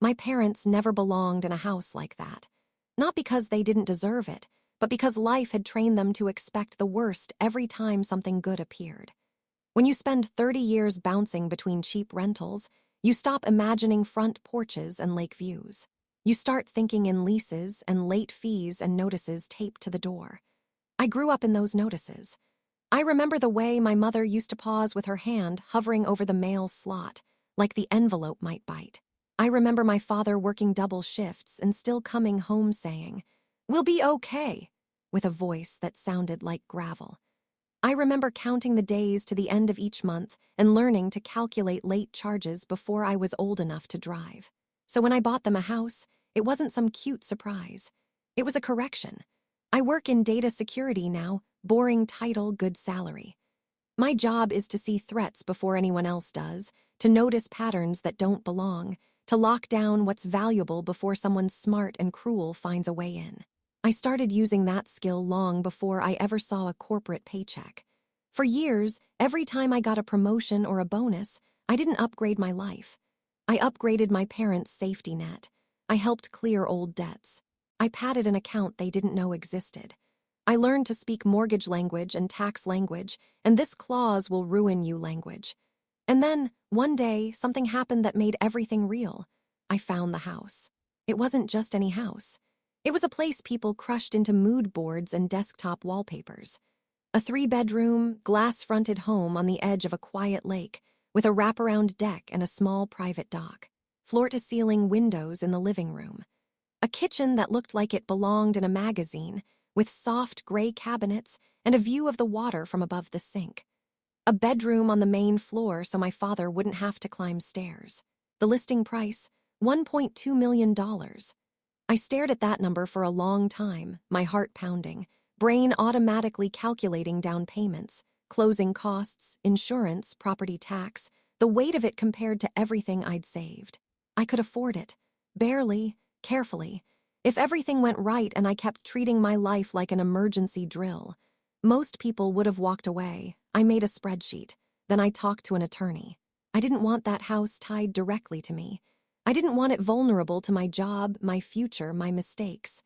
My parents never belonged in a house like that. Not because they didn't deserve it, but because life had trained them to expect the worst every time something good appeared. When you spend 30 years bouncing between cheap rentals, you stop imagining front porches and lake views. You start thinking in leases and late fees and notices taped to the door. I grew up in those notices. I remember the way my mother used to pause with her hand hovering over the mail slot, like the envelope might bite. I remember my father working double shifts and still coming home saying, "We'll be okay," with a voice that sounded like gravel. I remember counting the days to the end of each month and learning to calculate late charges before I was old enough to drive. So when I bought them a house, it wasn't some cute surprise. It was a correction. I work in data security now, boring title, good salary. My job is to see threats before anyone else does, to notice patterns that don't belong, to lock down what's valuable before someone smart and cruel finds a way in. I started using that skill long before I ever saw a corporate paycheck. For years, every time I got a promotion or a bonus, I didn't upgrade my life. I upgraded my parents' safety net. I helped clear old debts. I padded an account they didn't know existed. I learned to speak mortgage language and tax language, and this clause will ruin you language. And then, one day, something happened that made everything real. I found the house. It wasn't just any house. It was a place people crushed into mood boards and desktop wallpapers. A 3-bedroom, glass-fronted home on the edge of a quiet lake, with a wraparound deck and a small private dock. Floor-to-ceiling windows in the living room. A kitchen that looked like it belonged in a magazine, with soft gray cabinets and a view of the water from above the sink. A bedroom on the main floor so my father wouldn't have to climb stairs. The listing price, $1.2 million. I stared at that number for a long time, my heart pounding, brain automatically calculating down payments, closing costs, insurance, property tax, the weight of it compared to everything I'd saved. I could afford it, barely, carefully. If everything went right and I kept treating my life like an emergency drill, most people would have walked away. I made a spreadsheet. Then I talked to an attorney. I didn't want that house tied directly to me. I didn't want it vulnerable to my job, my future, my mistakes.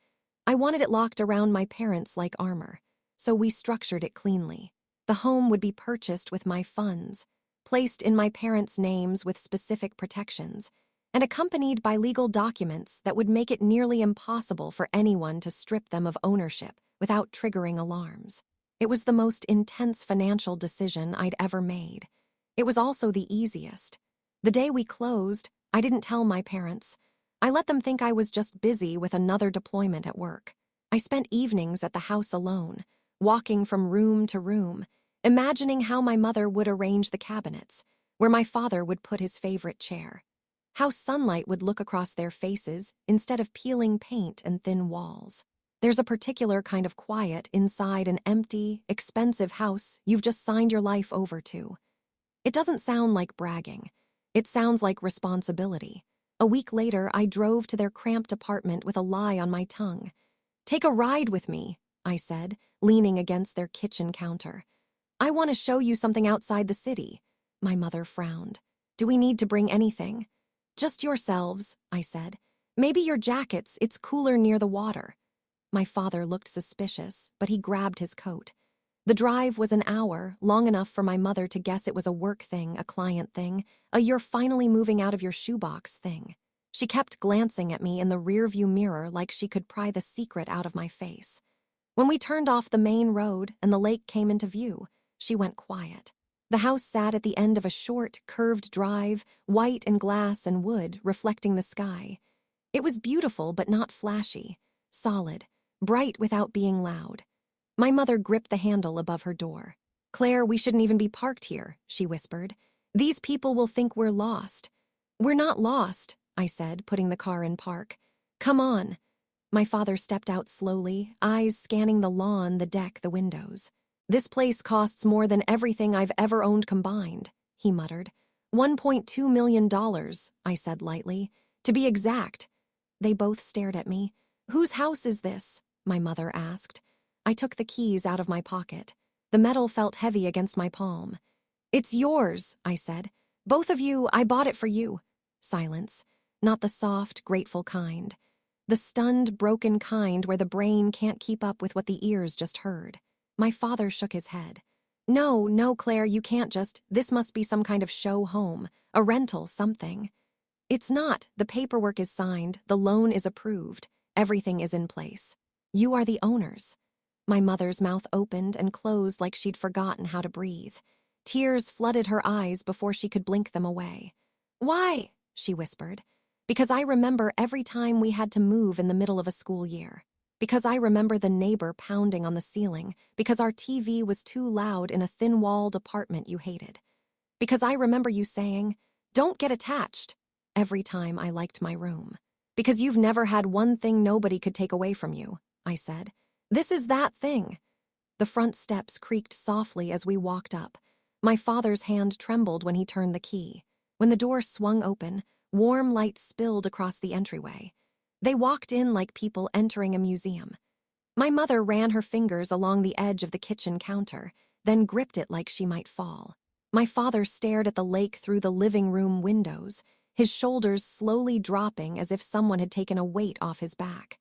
I wanted it locked around my parents like armor. So we structured it cleanly. The home would be purchased with my funds, placed in my parents' names with specific protections, and accompanied by legal documents that would make it nearly impossible for anyone to strip them of ownership without triggering alarms. It was the most intense financial decision I'd ever made. It was also the easiest. The day we closed, I didn't tell my parents. I let them think I was just busy with another deployment at work. I spent evenings at the house alone, walking from room to room, imagining how my mother would arrange the cabinets, where my father would put his favorite chair, how sunlight would look across their faces instead of peeling paint and thin walls. There's a particular kind of quiet inside an empty, expensive house you've just signed your life over to. It doesn't sound like bragging. It sounds like responsibility. A week later, I drove to their cramped apartment with a lie on my tongue. "Take a ride with me," I said, leaning against their kitchen counter. "I want to show you something outside the city." My mother frowned. "Do we need to bring anything?" "Just yourselves," I said. "Maybe your jackets, it's cooler near the water." My father looked suspicious, but he grabbed his coat. The drive was an hour, long enough for my mother to guess it was a work thing, a client thing, a "you're finally moving out of your shoebox" thing. She kept glancing at me in the rearview mirror like she could pry the secret out of my face. When we turned off the main road and the lake came into view, she went quiet. The house sat at the end of a short, curved drive, white in glass and wood, reflecting the sky. It was beautiful but not flashy, solid, bright without being loud. My mother gripped the handle above her door. "Claire, we shouldn't even be parked here," she whispered. "These people will think we're lost." "We're not lost," I said, putting the car in park. "Come on." My father stepped out slowly, eyes scanning the lawn, the deck, the windows. "This place costs more than everything I've ever owned combined," he muttered. $1.2 million, I said lightly. "To be exact." They both stared at me. "Whose house is this?" my mother asked. I took the keys out of my pocket. The metal felt heavy against my palm. "It's yours," I said. "Both of you, I bought it for you." Silence. not the soft, grateful kind. The stunned, broken kind where the brain can't keep up with what the ears just heard. My father shook his head. No, no, Claire, you can't just, this must be some kind of show home, a rental, something. It's not. The paperwork is signed, the loan is approved, everything is in place. You are the owners. My mother's mouth opened and closed like she'd forgotten how to breathe. Tears flooded her eyes before she could blink them away. Why? She whispered. Because I remember every time we had to move in the middle of a school year. Because I remember the neighbor pounding on the ceiling. Because our TV was too loud in a thin-walled apartment you hated. Because I remember you saying, "Don't get attached," every time I liked my room. Because you've never had one thing nobody could take away from you, I said. This is that thing. The front steps creaked softly as we walked up. My father's hand trembled when he turned the key. When the door swung open, warm light spilled across the entryway. They walked in like people entering a museum. My mother ran her fingers along the edge of the kitchen counter, then gripped it like she might fall. My father stared at the lake through the living room windows, his shoulders slowly dropping as if someone had taken a weight off his back.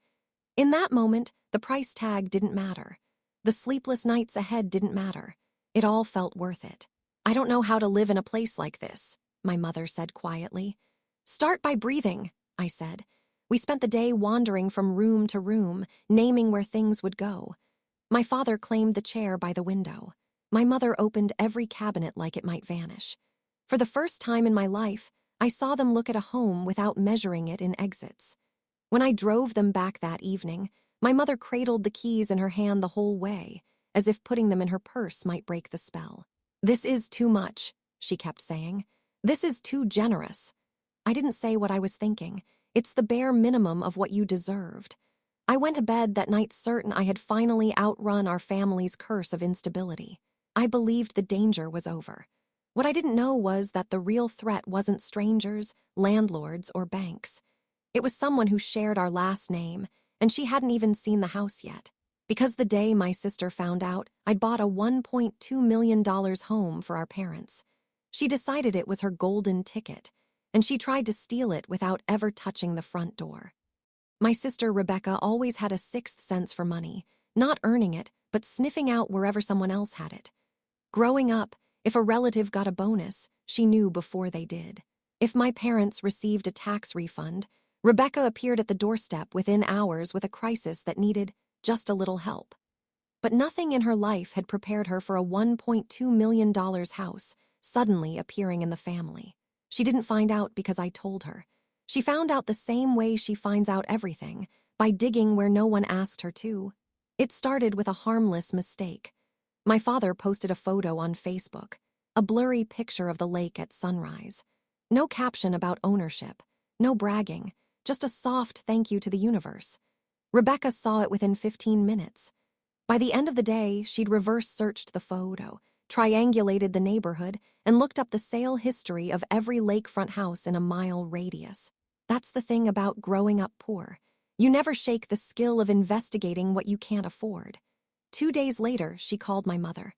In that moment, the price tag didn't matter. The sleepless nights ahead didn't matter. It all felt worth it. I don't know how to live in a place like this, my mother said quietly. Start by breathing, I said. We spent the day wandering from room to room, naming where things would go. My father claimed the chair by the window. My mother opened every cabinet like it might vanish. For the first time in my life, I saw them look at a home without measuring it in exits. When I drove them back that evening, my mother cradled the keys in her hand the whole way, as if putting them in her purse might break the spell. This is too much, she kept saying. This is too generous. I didn't say what I was thinking. It's the bare minimum of what you deserved. I went to bed that night certain I had finally outrun our family's curse of instability. I believed the danger was over. What I didn't know was that the real threat wasn't strangers, landlords, or banks. It was someone who shared our last name, and she hadn't even seen the house yet. Because the day my sister found out, I'd bought a $1.2 million home for our parents. She decided it was her golden ticket, and she tried to steal it without ever touching the front door. My sister Rebecca always had a sixth sense for money, not earning it, but sniffing out wherever someone else had it. Growing up, if a relative got a bonus, she knew before they did. If my parents received a tax refund, Rebecca appeared at the doorstep within hours with a crisis that needed just a little help. But nothing in her life had prepared her for a $1.2 million house suddenly appearing in the family. She didn't find out because I told her. She found out the same way she finds out everything, by digging where no one asked her to. It started with a harmless mistake. My father posted a photo on Facebook, a blurry picture of the lake at sunrise. No caption about ownership, no bragging, just a soft thank you to the universe. Rebecca saw it within 15 minutes. By the end of the day, she'd reverse-searched the photo, triangulated the neighborhood, and looked up the sale history of every lakefront house in a mile radius. That's the thing about growing up poor. You never shake the skill of investigating what you can't afford. 2 days later, she called my mother.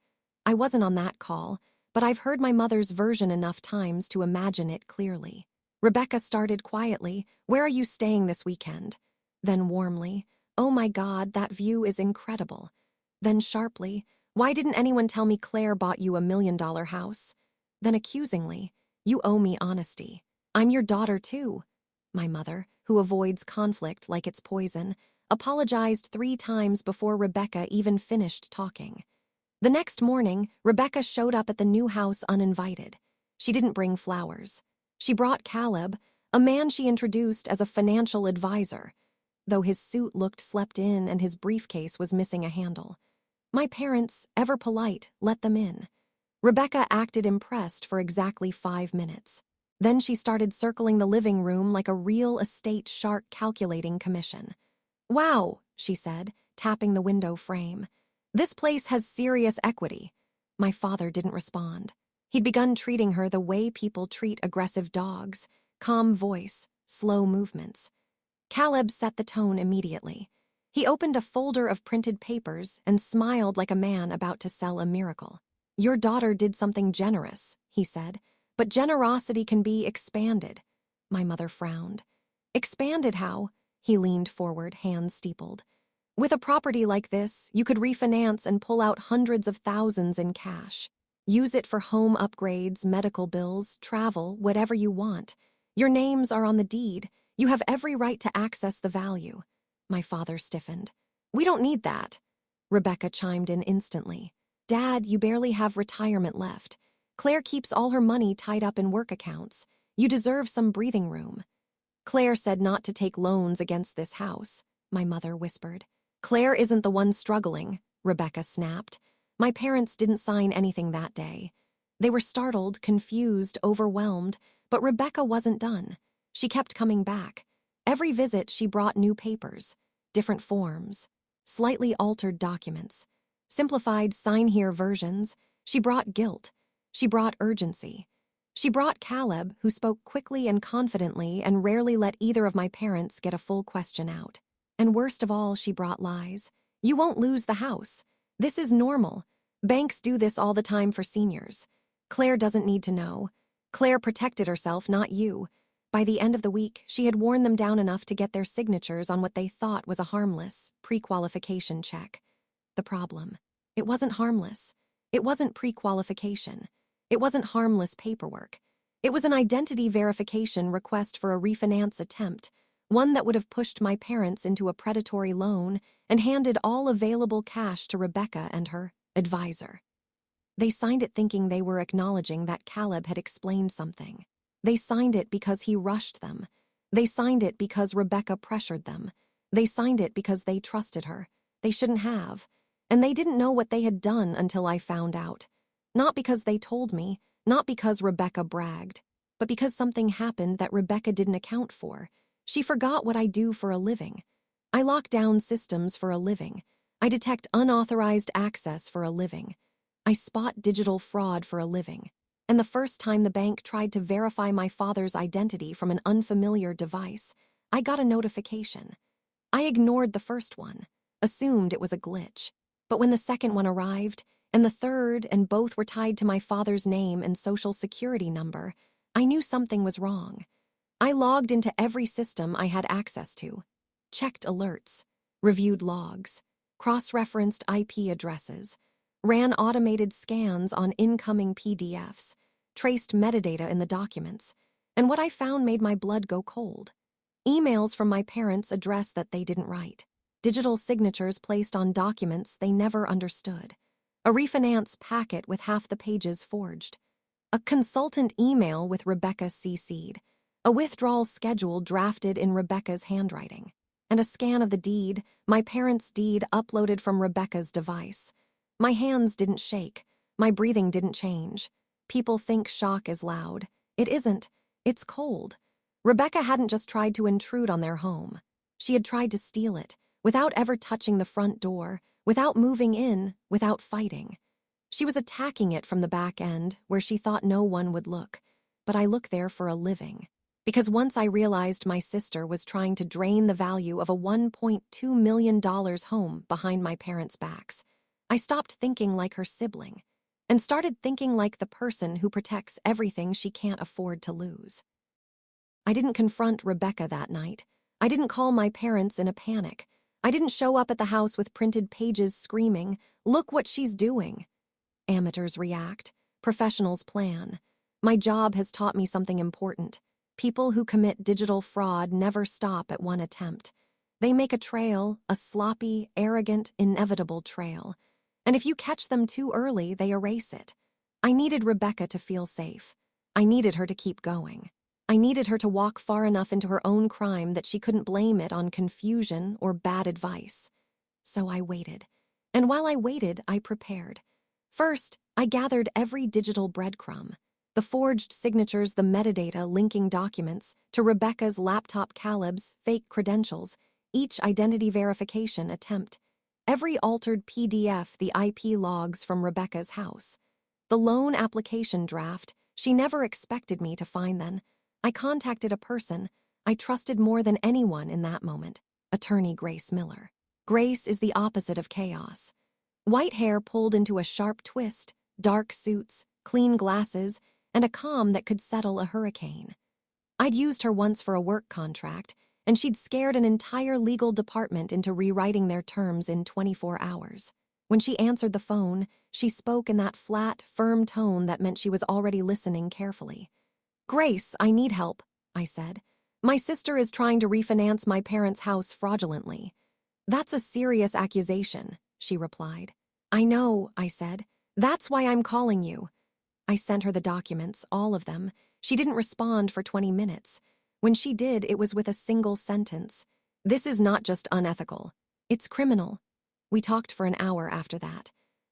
I wasn't on that call, but I've heard my mother's version enough times to imagine it clearly. Rebecca started quietly, "Where are you staying this weekend?" Then warmly, "Oh my God, that view is incredible." Then sharply, "Why didn't anyone tell me Claire bought you $1 million house?" Then accusingly, "You owe me honesty. I'm your daughter too." My mother, who avoids conflict like it's poison, apologized 3 times before Rebecca even finished talking. The next morning, Rebecca showed up at the new house uninvited. She didn't bring flowers. She brought Caleb, a man she introduced as a financial advisor, though his suit looked slept in and his briefcase was missing a handle. My parents, ever polite, let them in. Rebecca acted impressed for exactly 5 minutes. Then she started circling the living room like a real estate shark calculating commission. "Wow," she said, tapping the window frame. "This place has serious equity." My father didn't respond. He'd begun treating her the way people treat aggressive dogs, calm voice, slow movements. Caleb set the tone immediately. He opened a folder of printed papers and smiled like a man about to sell a miracle. "Your daughter did something generous," he said, "but generosity can be expanded." My mother frowned. Expanded how? He leaned forward, hands steepled. With a property like this, you could refinance and pull out hundreds of thousands in cash. Use it for home upgrades, medical bills, travel, whatever you want. Your names are on the deed. You have every right to access the value. My father stiffened. We don't need that. Rebecca chimed in instantly. Dad, you barely have retirement left. Claire keeps all her money tied up in work accounts. You deserve some breathing room. Claire said not to take loans against this house, my mother whispered. Claire isn't the one struggling, Rebecca snapped. My parents didn't sign anything that day. They were startled, confused, overwhelmed, but Rebecca wasn't done. She kept coming back. Every visit she brought new papers, different forms, slightly altered documents, simplified sign here versions. She brought guilt. She brought urgency. She brought Caleb, who spoke quickly and confidently and rarely let either of my parents get a full question out. And worst of all, she brought lies. You won't lose the house. This is normal. Banks do this all the time for seniors. Claire doesn't need to know. Claire protected herself, not you. By the end of the week, she had worn them down enough to get their signatures on what they thought was a harmless pre-qualification check. The problem. It wasn't harmless. It wasn't pre-qualification. It wasn't harmless paperwork. It was an identity verification request for a refinance attempt, one that would have pushed my parents into a predatory loan and handed all available cash to Rebecca and her advisor. They signed it thinking they were acknowledging that Caleb had explained something. They signed it because he rushed them. They signed it because Rebecca pressured them. They signed it because they trusted her. They shouldn't have. And they didn't know what they had done until I found out. Not because they told me, not because Rebecca bragged, but because something happened that Rebecca didn't account for. She forgot what I do for a living. I lock down systems for a living. I detect unauthorized access for a living. I spot digital fraud for a living. And the first time the bank tried to verify my father's identity from an unfamiliar device, I got a notification. I ignored the first one, assumed it was a glitch. But when the second one arrived, and the third, and both were tied to my father's name and social security number, I knew something was wrong. I logged into every system I had access to, checked alerts, reviewed logs, cross-referenced IP addresses, ran automated scans on incoming PDFs, traced metadata in the documents, and what I found made my blood go cold. Emails from my parents addressed that they didn't write. Digital signatures placed on documents they never understood. A refinance packet with half the pages forged. A consultant email with Rebecca CC'd. A withdrawal schedule drafted in Rebecca's handwriting. And a scan of the deed, my parents' deed uploaded from Rebecca's device. My hands didn't shake. My breathing didn't change. People think shock is loud. It isn't. It's cold. Rebecca hadn't just tried to intrude on their home. She had tried to steal it, without ever touching the front door, without moving in, without fighting. She was attacking it from the back end, where she thought no one would look. But I look there for a living. Because once I realized my sister was trying to drain the value of a $1.2 million home behind my parents' backs, I stopped thinking like her sibling, and started thinking like the person who protects everything she can't afford to lose. I didn't confront Rebecca that night. I didn't call my parents in a panic. I didn't show up at the house with printed pages screaming, "Look what she's doing." Amateurs react. Professionals plan. My job has taught me something important. People who commit digital fraud never stop at one attempt. They make a trail, a sloppy, arrogant, inevitable trail. And if you catch them too early, they erase it. I needed Rebecca to feel safe. I needed her to keep going. I needed her to walk far enough into her own crime that she couldn't blame it on confusion or bad advice. So I waited. And while I waited, I prepared. First, I gathered every digital breadcrumb. The forged signatures, the metadata linking documents to Rebecca's laptop, Caleb's fake credentials, each identity verification attempt. Every altered PDF, the IP logs from Rebecca's house. The loan application draft, she never expected me to find then. I contacted a person I trusted more than anyone in that moment, attorney Grace Miller. Grace is the opposite of chaos. White hair pulled into a sharp twist, dark suits, clean glasses, and a calm that could settle a hurricane. I'd used her once for a work contract, and she'd scared an entire legal department into rewriting their terms in 24 hours. When she answered the phone, she spoke in that flat, firm tone that meant she was already listening carefully. "Grace, I need help," I said. "My sister is trying to refinance my parents' house fraudulently." "That's a serious accusation," she replied. "I know," I said. "That's why I'm calling you." I sent her the documents, all of them. She didn't respond for 20 minutes. When she did, it was with a single sentence. "This is not just unethical. It's criminal." We talked for an hour after that.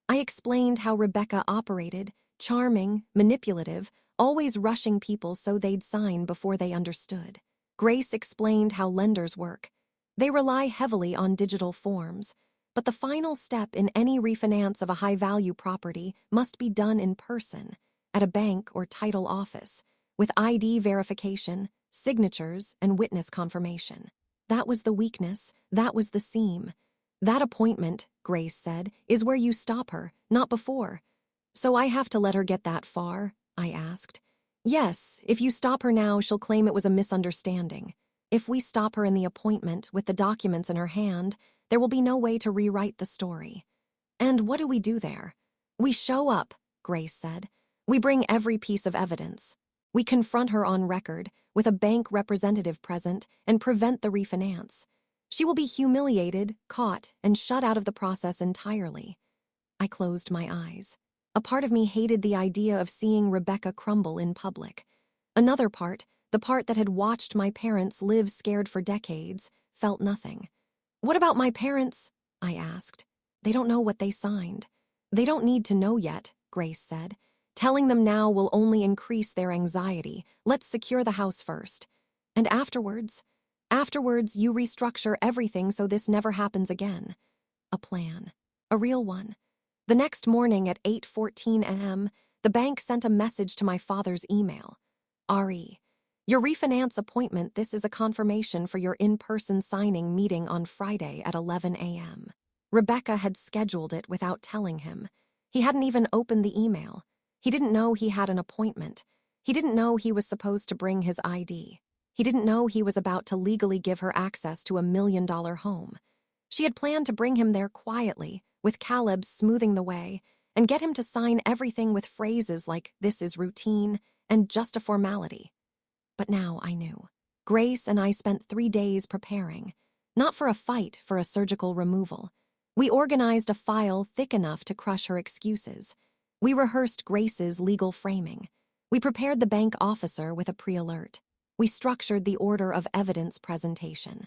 I explained how Rebecca operated, charming, manipulative, always rushing people so they'd sign before they understood. Grace explained how lenders work. They rely heavily on digital forms, but the final step in any refinance of a high-value property must be done in person, at a bank or title office, with ID verification, signatures, and witness confirmation. That was the weakness, that was the seam. "That appointment," Grace said, "is where you stop her, not before." "So I have to let her get that far?" I asked. "Yes, if you stop her now, she'll claim it was a misunderstanding. If we stop her in the appointment with the documents in her hand, there will be no way to rewrite the story." "And what do we do there?" "We show up," Grace said. "We bring every piece of evidence. We confront her on record, with a bank representative present, and prevent the refinance. She will be humiliated, caught, and shut out of the process entirely." I closed my eyes. A part of me hated the idea of seeing Rebecca crumble in public. Another part, the part that had watched my parents live scared for decades, felt nothing. "What about my parents?" I asked. "They don't know what they signed." "They don't need to know yet," Grace said. "Telling them now will only increase their anxiety. Let's secure the house first. And afterwards? Afterwards, you restructure everything so this never happens again." A plan. A real one. The next morning at 8:14 a.m., the bank sent a message to my father's email. "RE. Your refinance appointment, this is a confirmation for your in-person signing meeting on Friday at 11 a.m. Rebecca had scheduled it without telling him. He hadn't even opened the email. He didn't know he had an appointment. He didn't know he was supposed to bring his ID. He didn't know he was about to legally give her access to $1 million home. She had planned to bring him there quietly, with Caleb smoothing the way, and get him to sign everything with phrases like "this is routine" and "just a formality." But now I knew. Grace and I spent 3 days preparing. Not for a fight, for a surgical removal. We organized a file thick enough to crush her excuses. We rehearsed Grace's legal framing. We prepared the bank officer with a pre-alert. We structured the order of evidence presentation.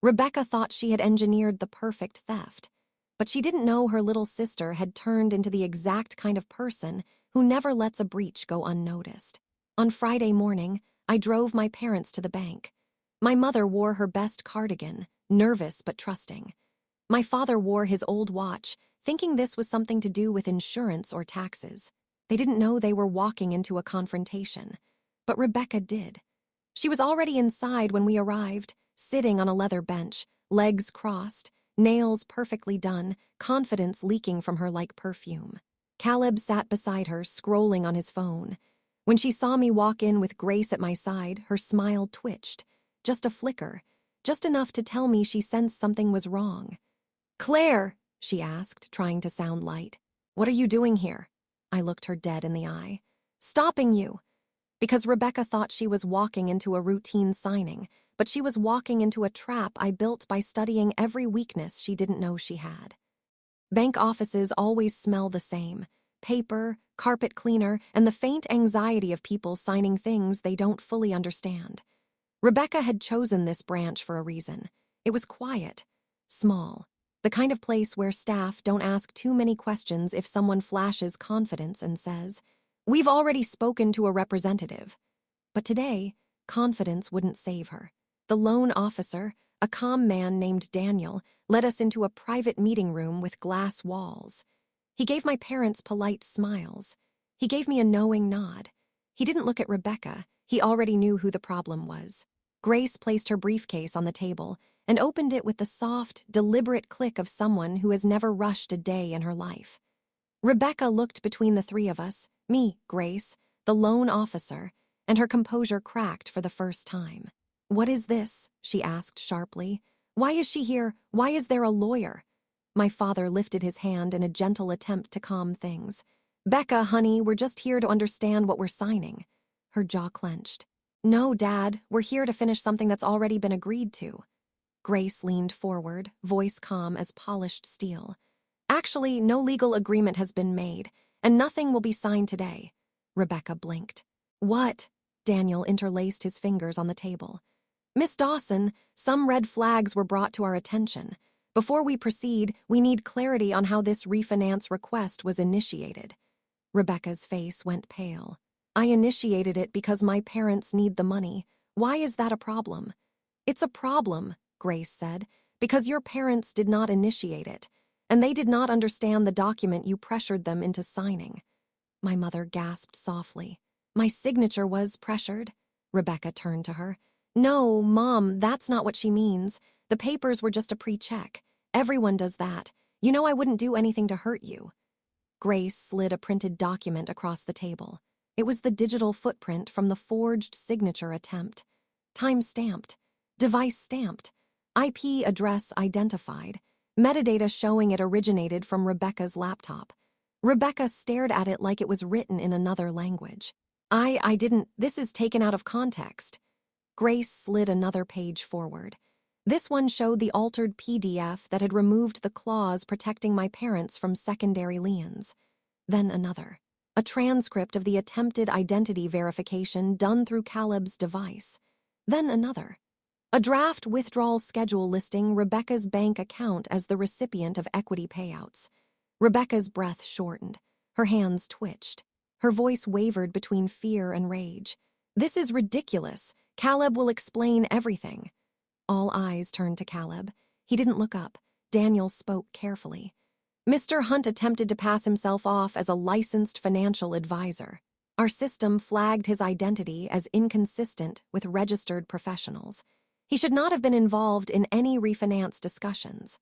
Rebecca thought she had engineered the perfect theft, but she didn't know her little sister had turned into the exact kind of person who never lets a breach go unnoticed. On Friday morning, I drove my parents to the bank. My mother wore her best cardigan, nervous but trusting. My father wore his old watch, thinking this was something to do with insurance or taxes. They didn't know they were walking into a confrontation. But Rebecca did. She was already inside when we arrived, sitting on a leather bench, legs crossed, nails perfectly done, confidence leaking from her like perfume. Caleb sat beside her, scrolling on his phone. When she saw me walk in with Grace at my side, her smile twitched. Just a flicker, just enough to tell me she sensed something was wrong. "Claire," she asked, trying to sound light, "what are you doing here?" I looked her dead in the eye. "Stopping you." Because Rebecca thought she was walking into a routine signing, but she was walking into a trap I built by studying every weakness she didn't know she had. Bank offices always smell the same: paper, carpet cleaner, and the faint anxiety of people signing things they don't fully understand. Rebecca had chosen this branch for a reason. It was quiet, small, the kind of place where staff don't ask too many questions if someone flashes confidence and says, "We've already spoken to a representative." But today, confidence wouldn't save her. The loan officer, a calm man named Daniel, led us into a private meeting room with glass walls. He gave my parents polite smiles. He gave me a knowing nod. He didn't look at Rebecca. He already knew who the problem was. Grace placed her briefcase on the table and opened it with the soft, deliberate click of someone who has never rushed a day in her life. Rebecca looked between the three of us, me, Grace, the loan officer, and her composure cracked for the first time. "What is this?" she asked sharply. "Why is she here? Why is there a lawyer?" My father lifted his hand in a gentle attempt to calm things. "Becca, honey, we're just here to understand what we're signing." Her jaw clenched. "No, Dad, we're here to finish something that's already been agreed to." Grace leaned forward, voice calm as polished steel. "Actually, no legal agreement has been made, and nothing will be signed today." Rebecca blinked. "What?" Daniel interlaced his fingers on the table. "Miss Dawson, some red flags were brought to our attention. Before we proceed, we need clarity on how this refinance request was initiated." Rebecca's face went pale. "I initiated it because my parents need the money. Why is that a problem?" "It's a problem," Grace said, "because your parents did not initiate it, and they did not understand the document you pressured them into signing." My mother gasped softly. "My signature was pressured?" Rebecca turned to her. "No, Mom, that's not what she means. The papers were just a pre-check. Everyone does that. You know I wouldn't do anything to hurt you." Grace slid a printed document across the table. It was the digital footprint from the forged signature attempt. Time-stamped. Device-stamped. IP address identified. Metadata showing it originated from Rebecca's laptop. Rebecca stared at it like it was written in another language. I didn't, this is taken out of context." Grace slid another page forward. This one showed the altered PDF that had removed the clause protecting my parents from secondary liens. Then another. A transcript of the attempted identity verification done through Caleb's device. Then another. A draft withdrawal schedule listing Rebecca's bank account as the recipient of equity payouts. Rebecca's breath shortened. Her hands twitched. Her voice wavered between fear and rage. "This is ridiculous. Caleb will explain everything." All eyes turned to Caleb. He didn't look up. Daniel spoke carefully. "Mr. Hunt attempted to pass himself off as a licensed financial advisor. Our system flagged his identity as inconsistent with registered professionals. He should not have been involved in any refinance discussions."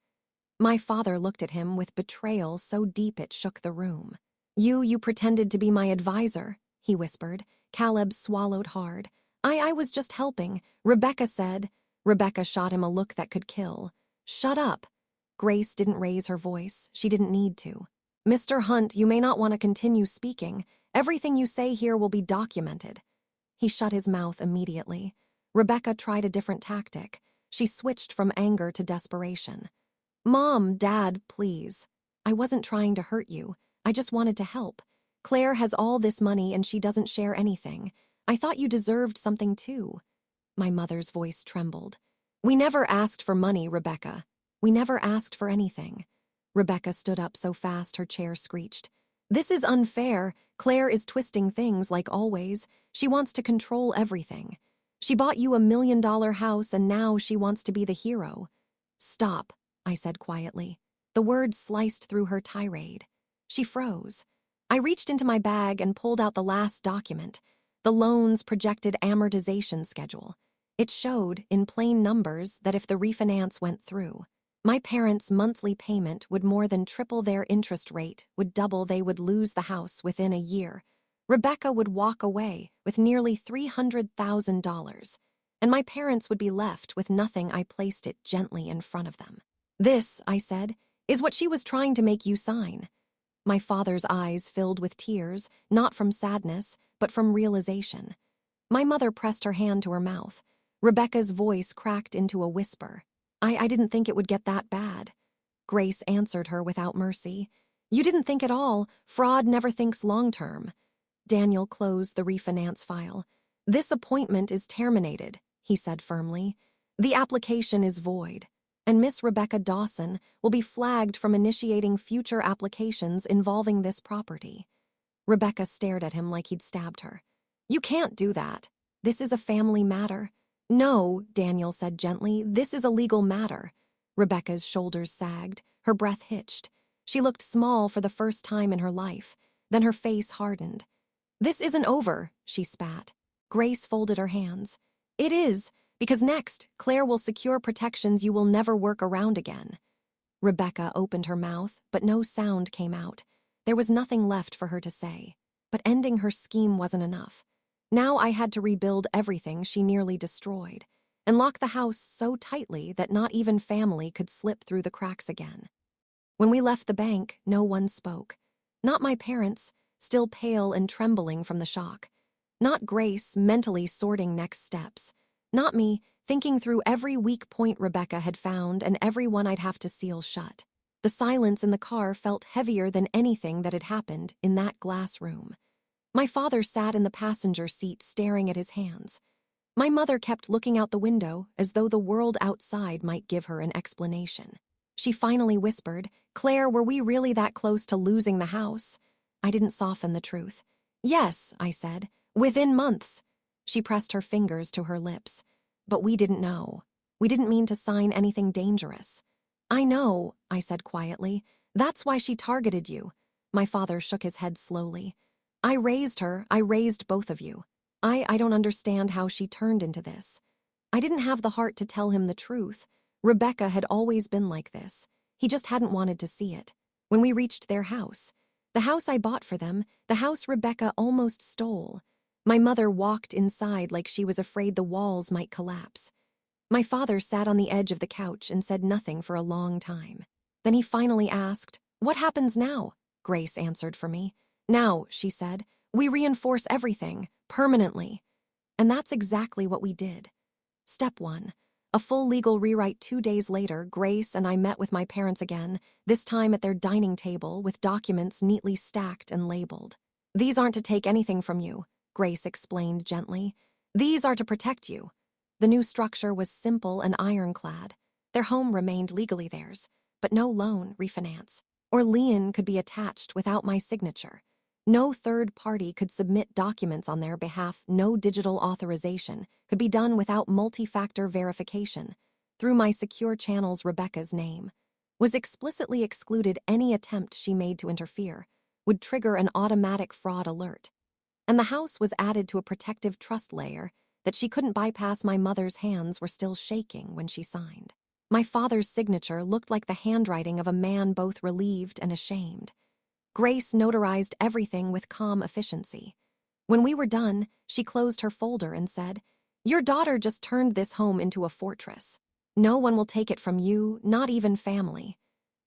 My father looked at him with betrayal so deep it shook the room. You pretended to be my advisor," he whispered. Caleb swallowed hard. I was just helping," Rebecca said. Rebecca shot him a look that could kill. "Shut up." Grace didn't raise her voice. She didn't need to. "Mr. Hunt, you may not want to continue speaking. Everything you say here will be documented." He shut his mouth immediately. Rebecca tried a different tactic. She switched from anger to desperation. "Mom, Dad, please. I wasn't trying to hurt you. I just wanted to help. Claire has all this money and she doesn't share anything. I thought you deserved something too." My mother's voice trembled. "We never asked for money, Rebecca. We never asked for anything." Rebecca stood up so fast her chair screeched. "This is unfair. Claire is twisting things like always. She wants to control everything. She bought you $1 million house and now she wants to be the hero." "Stop," I said quietly. The words sliced through her tirade. She froze. I reached into my bag and pulled out the last document, the loan's projected amortization schedule. It showed, in plain numbers, that if the refinance went through, my parents' monthly payment would more than triple their interest rate, would double, they would lose the house within a year. Rebecca would walk away with nearly $300,000, and my parents would be left with nothing. I placed it gently in front of them. "This," I said, "is what she was trying to make you sign." My father's eyes filled with tears, not from sadness, but from realization. My mother pressed her hand to her mouth. Rebecca's voice cracked into a whisper. I didn't think it would get that bad." Grace answered her without mercy. "You didn't think at all. Fraud never thinks long-term." Daniel closed the refinance file. "This appointment is terminated," he said firmly. "The application is void, and Miss Rebecca Dawson will be flagged from initiating future applications involving this property." Rebecca stared at him like he'd stabbed her. "You can't do that. This is a family matter." "No," Daniel said gently, "this is a legal matter." Rebecca's shoulders sagged, her breath hitched. She looked small for the first time in her life, then her face hardened. "This isn't over," she spat. Grace folded her hands. "It is, because next, Claire will secure protections you will never work around again." Rebecca opened her mouth, but no sound came out. There was nothing left for her to say. But ending her scheme wasn't enough. Now I had to rebuild everything she nearly destroyed, and lock the house so tightly that not even family could slip through the cracks again. When we left the bank, no one spoke. Not my parents, still pale and trembling from the shock. Not Grace, mentally sorting next steps. Not me, thinking through every weak point Rebecca had found and every one I'd have to seal shut. The silence in the car felt heavier than anything that had happened in that glass room. My father sat in the passenger seat staring at his hands. My mother kept looking out the window as though the world outside might give her an explanation. She finally whispered, "Claire, were we really that close to losing the house?" I didn't soften the truth. "Yes," I said, "within months." She pressed her fingers to her lips. "But we didn't know. We didn't mean to sign anything dangerous." "I know," I said quietly. "That's why she targeted you." My father shook his head slowly. "I raised her. I raised both of you. I don't understand how she turned into this." I didn't have the heart to tell him the truth. Rebecca had always been like this. He just hadn't wanted to see it. When we reached their house, the house I bought for them, the house Rebecca almost stole, my mother walked inside like she was afraid the walls might collapse. My father sat on the edge of the couch and said nothing for a long time. Then he finally asked, "What happens now?" Grace answered for me. "Now," she said, "we reinforce everything, permanently." And that's exactly what we did. Step 1. A full legal rewrite. 2 days later, Grace and I met with my parents again, this time at their dining table with documents neatly stacked and labeled. "These aren't to take anything from you," Grace explained gently. "These are to protect you." The new structure was simple and ironclad. Their home remained legally theirs, but no loan, refinance, or lien could be attached without my signature. No third party could submit documents on their behalf. No digital authorization could be done without multi-factor verification. Through my secure channels, Rebecca's name was explicitly excluded. Any attempt she made to interfere would trigger an automatic fraud alert. And the house was added to a protective trust layer that she couldn't bypass. My mother's hands were still shaking when she signed. My father's signature looked like the handwriting of a man both relieved and ashamed. Grace notarized everything with calm efficiency. When we were done, she closed her folder and said, "Your daughter just turned this home into a fortress. No one will take it from you, not even family."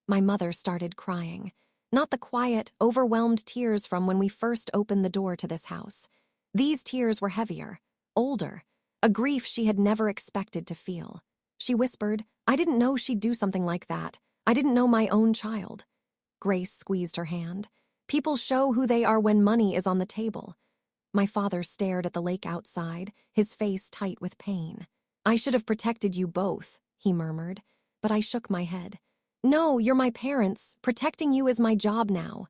My mother started crying. Not the quiet, overwhelmed tears from when we first opened the door to this house. These tears were heavier, older, a grief she had never expected to feel. She whispered, "I didn't know she'd do something like that. I didn't know my own child." Grace squeezed her hand. "People show who they are when money is on the table." My father stared at the lake outside, his face tight with pain. "I should have protected you both," he murmured, but I shook my head. "No, you're my parents. Protecting you is my job now."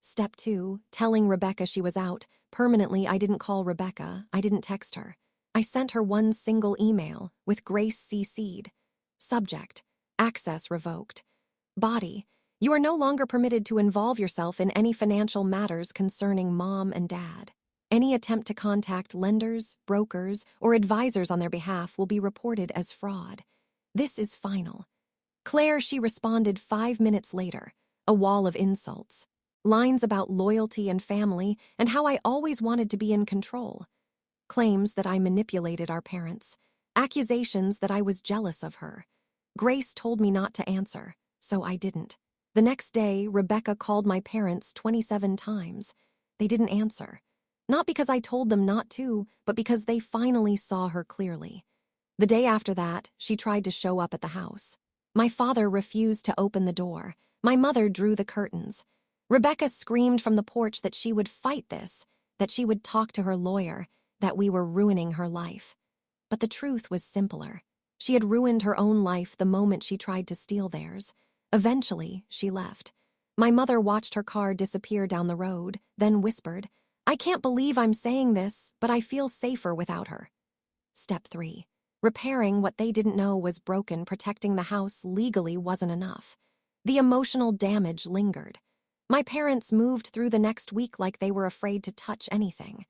Step 2, telling Rebecca she was out. Permanently, I didn't call Rebecca. I didn't text her. I sent her one single email, with Grace CC'd. Subject: access revoked. Body: you are no longer permitted to involve yourself in any financial matters concerning Mom and Dad. Any attempt to contact lenders, brokers, or advisors on their behalf will be reported as fraud. This is final. Claire, she responded 5 minutes later, a wall of insults. Lines about loyalty and family and how I always wanted to be in control. Claims that I manipulated our parents. Accusations that I was jealous of her. Grace told me not to answer, so I didn't. The next day, Rebecca called my parents 27 times. They didn't answer. Not because I told them not to, but because they finally saw her clearly. The day after that, she tried to show up at the house. My father refused to open the door. My mother drew the curtains. Rebecca screamed from the porch that she would fight this, that she would talk to her lawyer, that we were ruining her life. But the truth was simpler. She had ruined her own life the moment she tried to steal theirs. Eventually, she left. My mother watched her car disappear down the road, then whispered, "I can't believe I'm saying this, but I feel safer without her." Step 3. Repairing what they didn't know was broken. Protecting the house legally wasn't enough. The emotional damage lingered. My parents moved through the next week like they were afraid to touch anything.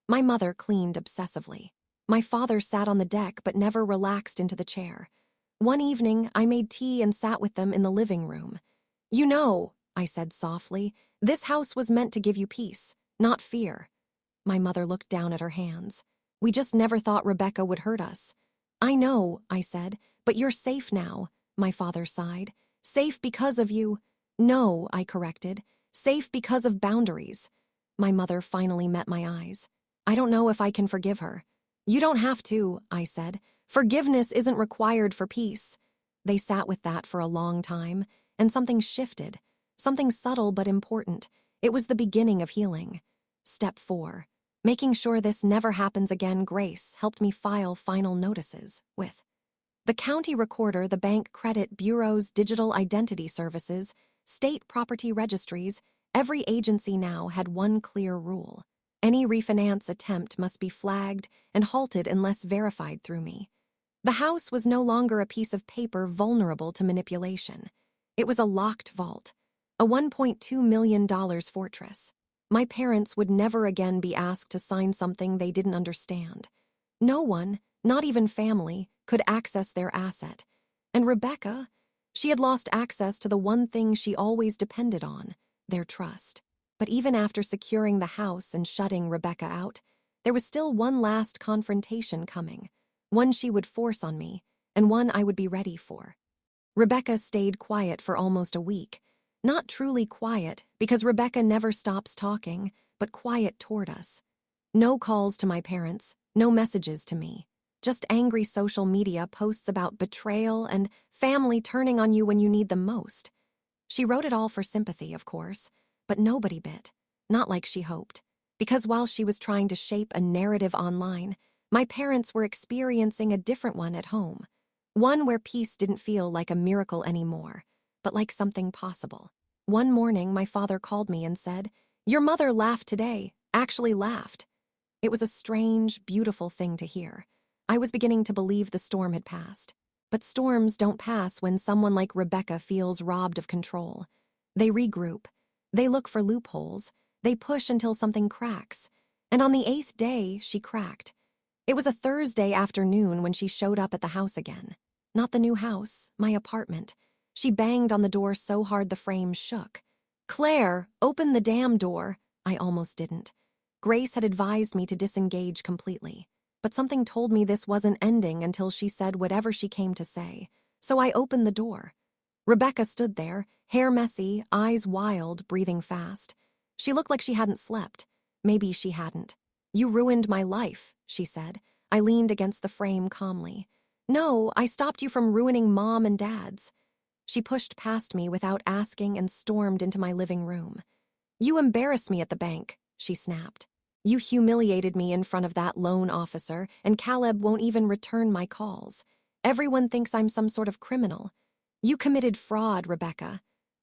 My mother cleaned obsessively. My father sat on the deck but never relaxed into the chair. One evening, I made tea and sat with them in the living room. "You know," I said softly, "this house was meant to give you peace, not fear." My mother looked down at her hands. We just never thought Rebecca would hurt us. I know, I said, but you're safe now, my father sighed. Safe because of you. No, I corrected. Safe because of boundaries. My mother finally met my eyes. I don't know if I can forgive her. You don't have to, I said. Forgiveness isn't required for peace. They sat with that for a long time, and something shifted. Something subtle but important. It was the beginning of healing. Step 4. Making sure this never happens again, Grace helped me file final notices with the county recorder, the bank credit bureaus, digital identity services, state property registries. Every agency now had one clear rule. Any refinance attempt must be flagged and halted unless verified through me. The house was no longer a piece of paper vulnerable to manipulation. It was a locked vault, a $1.2 million fortress. My parents would never again be asked to sign something they didn't understand. No one, not even family, could access their asset. And Rebecca, she had lost access to the one thing she always depended on, their trust. But even after securing the house and shutting Rebecca out, there was still one last confrontation coming, one she would force on me, and one I would be ready for. Rebecca stayed quiet for almost a week. Not truly quiet, because Rebecca never stops talking, but quiet toward us. No calls to my parents, no messages to me. Just angry social media posts about betrayal and family turning on you when you need them most. She wrote it all for sympathy, of course, but nobody bit. Not like she hoped. Because while she was trying to shape a narrative online, my parents were experiencing a different one at home. One where peace didn't feel like a miracle anymore, but like something possible. One morning, my father called me and said, "Your mother laughed today, actually laughed." It was a strange, beautiful thing to hear. I was beginning to believe the storm had passed. But storms don't pass when someone like Rebecca feels robbed of control. They regroup. They look for loopholes. They push until something cracks. And on the 8th day, she cracked. It was a Thursday afternoon when she showed up at the house again. Not the new house, my apartment. She banged on the door so hard the frame shook. "Claire, open the damn door." I almost didn't. Grace had advised me to disengage completely. But something told me this wasn't ending until she said whatever she came to say. So I opened the door. Rebecca stood there, hair messy, eyes wild, breathing fast. She looked like she hadn't slept. Maybe she hadn't. "You ruined my life," she said. I leaned against the frame calmly. "No, I stopped you from ruining Mom and Dad's." She pushed past me without asking and stormed into my living room. "You embarrassed me at the bank," she snapped. "You humiliated me in front of that loan officer, and Caleb won't even return my calls. Everyone thinks I'm some sort of criminal. You committed fraud, Rebecca."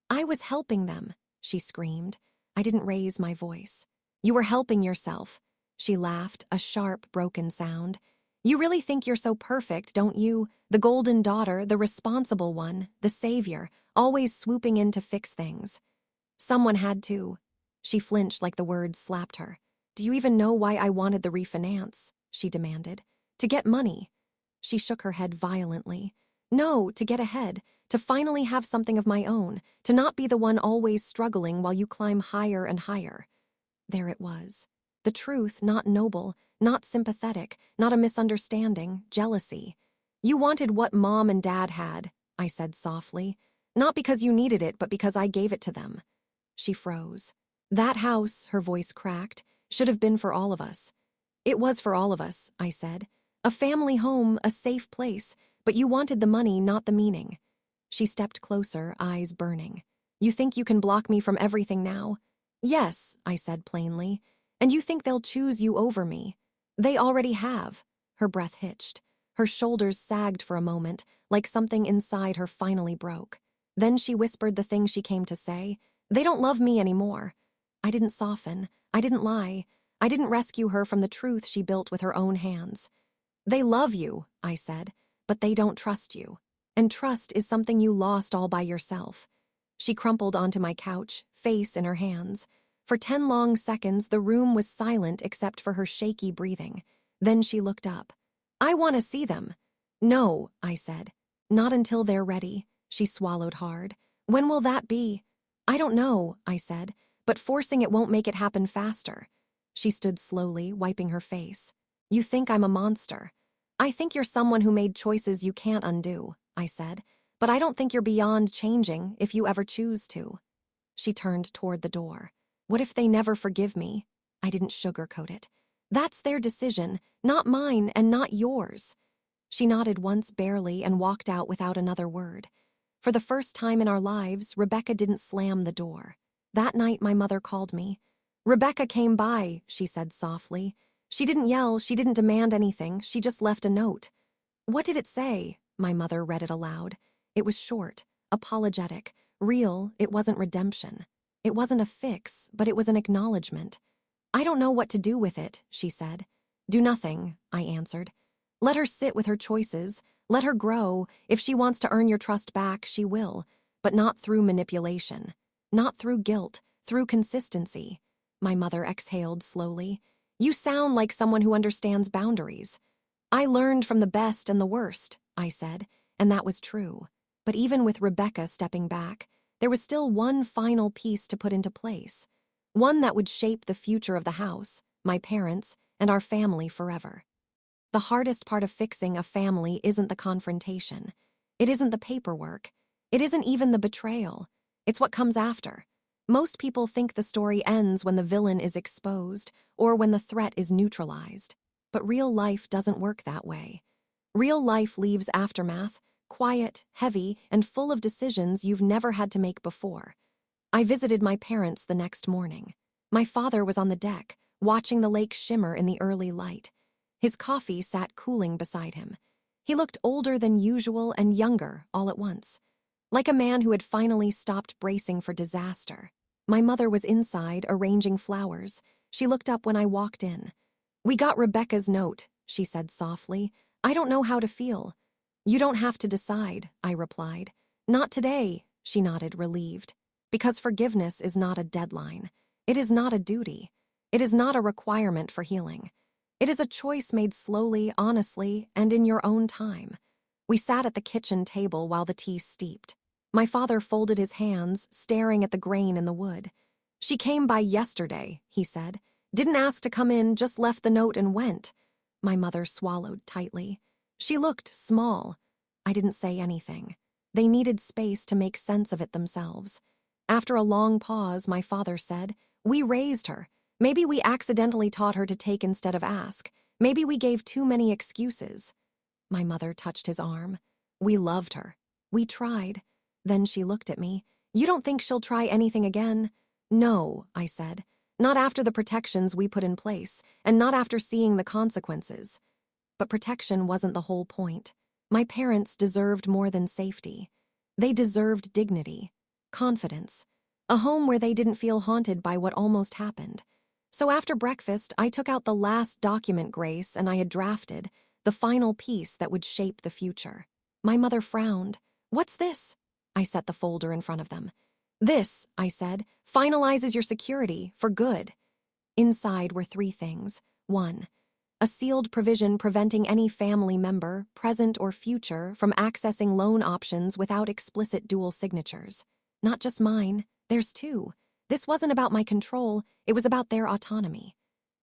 "I was helping them," she screamed. I didn't raise my voice. "You were helping yourself." She laughed, a sharp, broken sound. "You really think you're so perfect, don't you? The golden daughter, the responsible one, the savior, always swooping in to fix things." "Someone had to." She flinched like the words slapped her. "Do you even know why I wanted the refinance?" she demanded. "To get money." She shook her head violently. "No, to get ahead, to finally have something of my own, to not be the one always struggling while you climb higher and higher." There it was. The truth, not noble, not sympathetic, not a misunderstanding, jealousy. "You wanted what Mom and Dad had," I said softly. "Not because you needed it, but because I gave it to them." She froze. "That house," her voice cracked, "should have been for all of us." "It was for all of us," I said. "A family home, a safe place, but you wanted the money, not the meaning." She stepped closer, eyes burning. "You think you can block me from everything now?" "Yes," I said plainly. "And you think they'll choose you over me?" "They already have." Her breath hitched. Her shoulders sagged for a moment, like something inside her finally broke. Then she whispered the thing she came to say. "They don't love me anymore." I didn't soften. I didn't lie. I didn't rescue her from the truth she built with her own hands. "They love you," I said, "but they don't trust you. And trust is something you lost all by yourself." She crumpled onto my couch, face in her hands. For 10 long seconds, the room was silent except for her shaky breathing. Then she looked up. "I want to see them." "No," I said. "Not until they're ready." She swallowed hard. "When will that be?" "I don't know," I said, "but forcing it won't make it happen faster." She stood slowly, wiping her face. You think I'm a monster. I think you're someone who made choices you can't undo, I said. But I don't think you're beyond changing if you ever choose to. She turned toward the door. What if they never forgive me? I didn't sugarcoat it. That's their decision, not mine and not yours. She nodded once barely and walked out without another word. For the first time in our lives, Rebecca didn't slam the door. That night, my mother called me. Rebecca came by, she said softly. She didn't yell, she didn't demand anything, she just left a note. What did it say? My mother read it aloud. It was short, apologetic, real. It wasn't redemption. It wasn't a fix, but it was an acknowledgement. I don't know what to do with it, she said. Do nothing, I answered. Let her sit with her choices. Let her grow. If she wants to earn your trust back, she will. But not through manipulation. Not through guilt. Through consistency. My mother exhaled slowly. You sound like someone who understands boundaries. I learned from the best and the worst, I said, and that was true. But even with Rebecca stepping back, there was still one final piece to put into place. One that would shape the future of the house, my parents, and our family forever. The hardest part of fixing a family isn't the confrontation. It isn't the paperwork. It isn't even the betrayal. It's what comes after. Most people think the story ends when the villain is exposed or when the threat is neutralized. But real life doesn't work that way. Real life leaves aftermath, quiet, heavy, and full of decisions you've never had to make before. I visited my parents the next morning. My father was on the deck, watching the lake shimmer in the early light. His coffee sat cooling beside him. He looked older than usual and younger all at once, like a man who had finally stopped bracing for disaster. My mother was inside, arranging flowers. She looked up when I walked in. We got Rebecca's note, she said softly. I don't know how to feel. You don't have to decide, I replied. Not today, she nodded, relieved. Because forgiveness is not a deadline. It is not a duty. It is not a requirement for healing. It is a choice made slowly, honestly, and in your own time. We sat at the kitchen table while the tea steeped. My father folded his hands, staring at the grain in the wood. She came by yesterday, he said. Didn't ask to come in, just left the note and went. My mother swallowed tightly. She looked small. I didn't say anything. They needed space to make sense of it themselves. After a long pause, my father said, We raised her. Maybe we accidentally taught her to take instead of ask. Maybe we gave too many excuses. My mother touched his arm. We loved her. We tried. Then she looked at me. You don't think she'll try anything again? No, I said. Not after the protections we put in place, and not after seeing the consequences. But protection wasn't the whole point. My parents deserved more than safety. They deserved dignity, confidence, a home where they didn't feel haunted by what almost happened. So after breakfast, I took out the last document Grace and I had drafted, the final piece that would shape the future. My mother frowned. What's this? I set the folder in front of them. This, I said, finalizes your security for good. Inside were 3 things. 1. A sealed provision preventing any family member, present or future, from accessing loan options without explicit dual signatures. Not just mine, there's 2. This wasn't about my control, it was about their autonomy.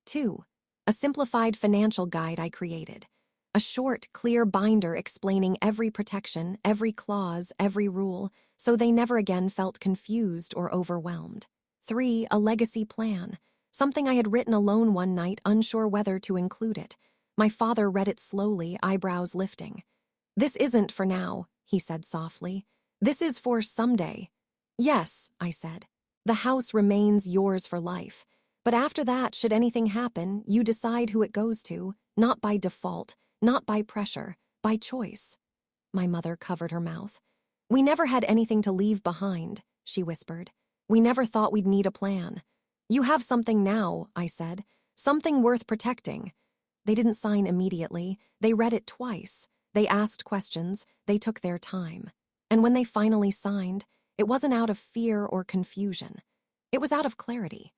2. A simplified financial guide I created. A short, clear binder explaining every protection, every clause, every rule, so they never again felt confused or overwhelmed. 3. A legacy plan. Something I had written alone one night, unsure whether to include it. My father read it slowly, eyebrows lifting. This isn't for now, he said softly. This is for someday. Yes, I said. The house remains yours for life. But after that, should anything happen, you decide who it goes to, not by default, not by pressure, by choice. My mother covered her mouth. We never had anything to leave behind, she whispered. We never thought we'd need a plan. You have something now, I said. Something worth protecting. They didn't sign immediately. They read it twice. They asked questions. They took their time. And when they finally signed, it wasn't out of fear or confusion. It was out of clarity.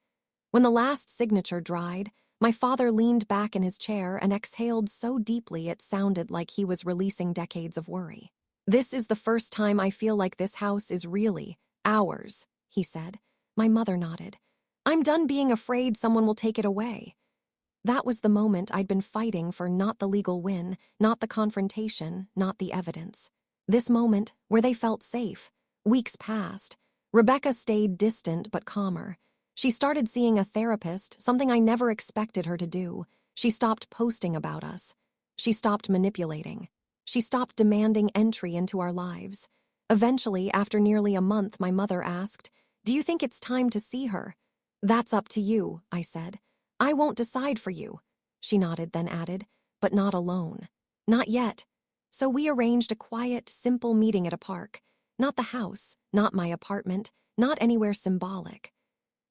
When the last signature dried, my father leaned back in his chair and exhaled so deeply it sounded like he was releasing decades of worry. This is the first time I feel like this house is really ours, he said. My mother nodded. I'm done being afraid someone will take it away. That was the moment I'd been fighting for, not the legal win, not the confrontation, not the evidence. This moment, where they felt safe. Weeks passed. Rebecca stayed distant but calmer. She started seeing a therapist, something I never expected her to do. She stopped posting about us. She stopped manipulating. She stopped demanding entry into our lives. Eventually, after nearly a month, my mother asked, "Do you think it's time to see her?" "That's up to you," I said. "I won't decide for you." She nodded, then added, "But not alone." "Not yet." So we arranged a quiet, simple meeting at a park. Not the house, not my apartment, not anywhere symbolic.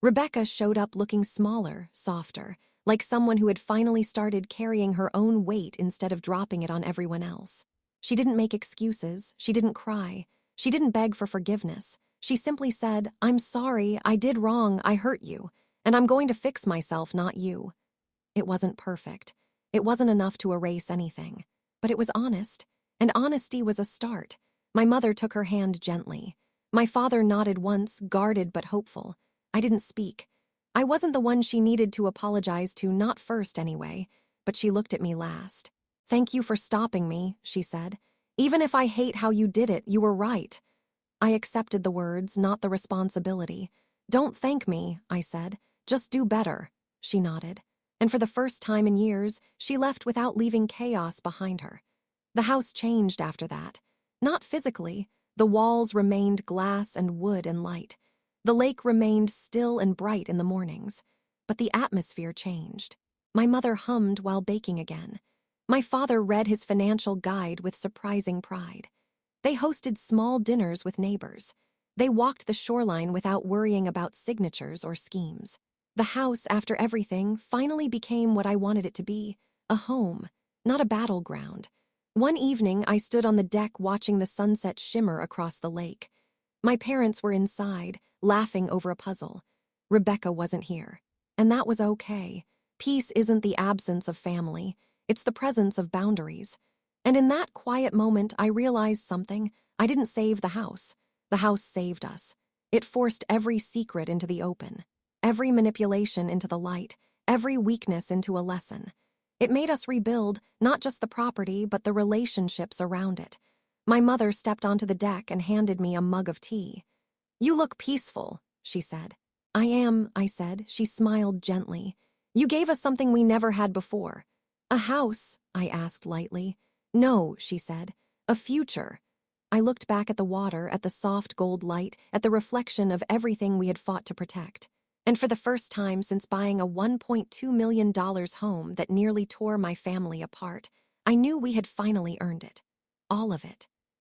Rebecca showed up looking smaller, softer, like someone who had finally started carrying her own weight instead of dropping it on everyone else. She didn't make excuses, she didn't cry, she didn't beg for forgiveness. She simply said, "I'm sorry, I did wrong, I hurt you, and I'm going to fix myself, not you." It wasn't perfect. It wasn't enough to erase anything. But it was honest, and honesty was a start. My mother took her hand gently. My father nodded once, guarded but hopeful. I didn't speak. I wasn't the one she needed to apologize to, not first anyway, but she looked at me last. "Thank you for stopping me," she said. "Even if I hate how you did it, you were right." I accepted the words, not the responsibility. "Don't thank me," I said. "Just do better." She nodded. And for the first time in years, she left without leaving chaos behind her. The house changed after that. Not physically. The walls remained glass and wood and light. The lake remained still and bright in the mornings. But the atmosphere changed. My mother hummed while baking again. My father read his financial guide with surprising pride. They hosted small dinners with neighbors. They walked the shoreline without worrying about signatures or schemes. The house, after everything, finally became what I wanted it to be, a home, not a battleground. One evening, I stood on the deck watching the sunset shimmer across the lake. My parents were inside, laughing over a puzzle. Rebecca wasn't here. And that was okay. Peace isn't the absence of family. It's the presence of boundaries. And in that quiet moment, I realized something. I didn't save the house. The house saved us. It forced every secret into the open, every manipulation into the light, every weakness into a lesson. It made us rebuild not just the property, but the relationships around it. My mother stepped onto the deck and handed me a mug of tea. "You look peaceful," she said. "I am," I said. She smiled gently. "You gave us something we never had before." "A house?" I asked lightly. "No," she said. "A future." I looked back at the water, at the soft gold light, at the reflection of everything we had fought to protect. And for the first time since buying a $1.2 million home that nearly tore my family apart, I knew we had finally earned it. All of it.